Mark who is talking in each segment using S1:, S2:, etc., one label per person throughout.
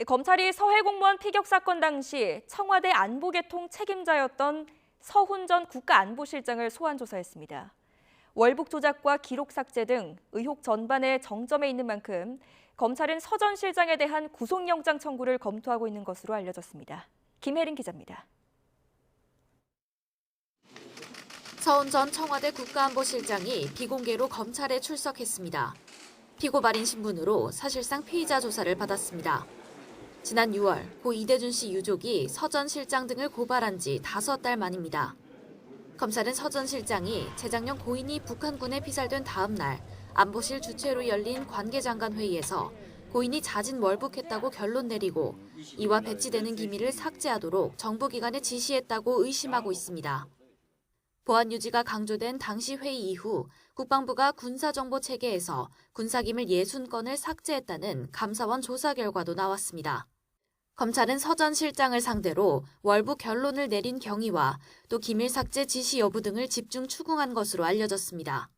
S1: 검찰이 서해 공무원 피격 사건 당시 청와대 안보계통 책임자였던 서훈 전 국가안보실장을 소환 조사했습니다. 월북 조작과 기록 삭제 등 의혹 전반에 정점에 있는 만큼 검찰은 서 전 실장에 대한 구속영장 청구를 검토하고 있는 것으로 알려졌습니다. 김혜린 기자입니다.
S2: 서훈 전 청와대 국가안보실장이 비공개로 검찰에 출석했습니다. 피고 발인 신분으로 사실상 피의자 조사를 받았습니다. 지난 6월 고 이대준 씨 유족이 서 전 실장 등을 고발한 지 5달 만입니다. 검찰은 서 전 실장이 재작년 고인이 북한군에 피살된 다음 날 안보실 주최로 열린 관계장관 회의에서 고인이 자진 월북했다고 결론 내리고 이와 배치되는 기밀을 삭제하도록 정보기관에 지시했다고 의심하고 있습니다. 보안 유지가 강조된 당시 회의 이후 국방부가 군사정보 체계에서 군사기밀 60건을 삭제했다는 감사원 조사 결과도 나왔습니다. 검찰은 서 전 실장을 상대로 월북 결론을 내린 경위와 또 기밀 삭제 지시 여부 등을 집중 추궁한 것으로 알려졌습니다.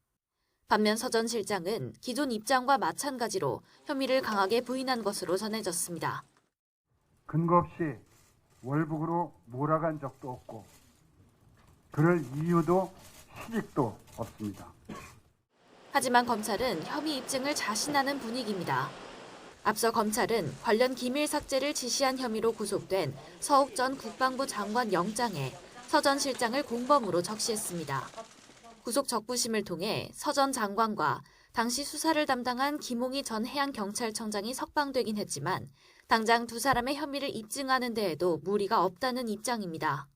S2: 반면 서 전 실장은 기존 입장과 마찬가지로 혐의를 강하게 부인한 것으로 전해졌습니다.
S3: 근거 없이 월북으로 몰아간 적도 없고 그럴 이유도 실익도 없습니다.
S2: 하지만 검찰은 혐의 입증을 자신하는 분위기입니다. 앞서 검찰은 관련 기밀 삭제를 지시한 혐의로 구속된 서욱 전 국방부 장관 영장에 서 전 실장을 공범으로 적시했습니다. 구속 적부심을 통해 서 전 장관과 당시 수사를 담당한 김홍희 전 해양경찰청장이 석방되긴 했지만 당장 두 사람의 혐의를 입증하는 데에도 무리가 없다는 입장입니다.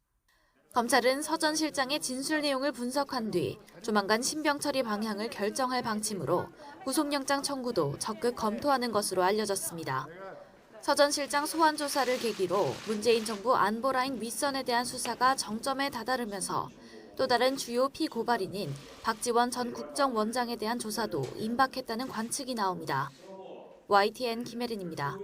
S2: 검찰은 서 전 실장의 진술 내용을 분석한 뒤 조만간 신병 처리 방향을 결정할 방침으로 구속영장 청구도 적극 검토하는 것으로 알려졌습니다. 서 전 실장 소환 조사를 계기로 문재인 정부 안보라인 윗선에 대한 수사가 정점에 다다르면서 또 다른 주요 피고발인인 박지원 전 국정원장에 대한 조사도 임박했다는 관측이 나옵니다. YTN 김혜린입니다.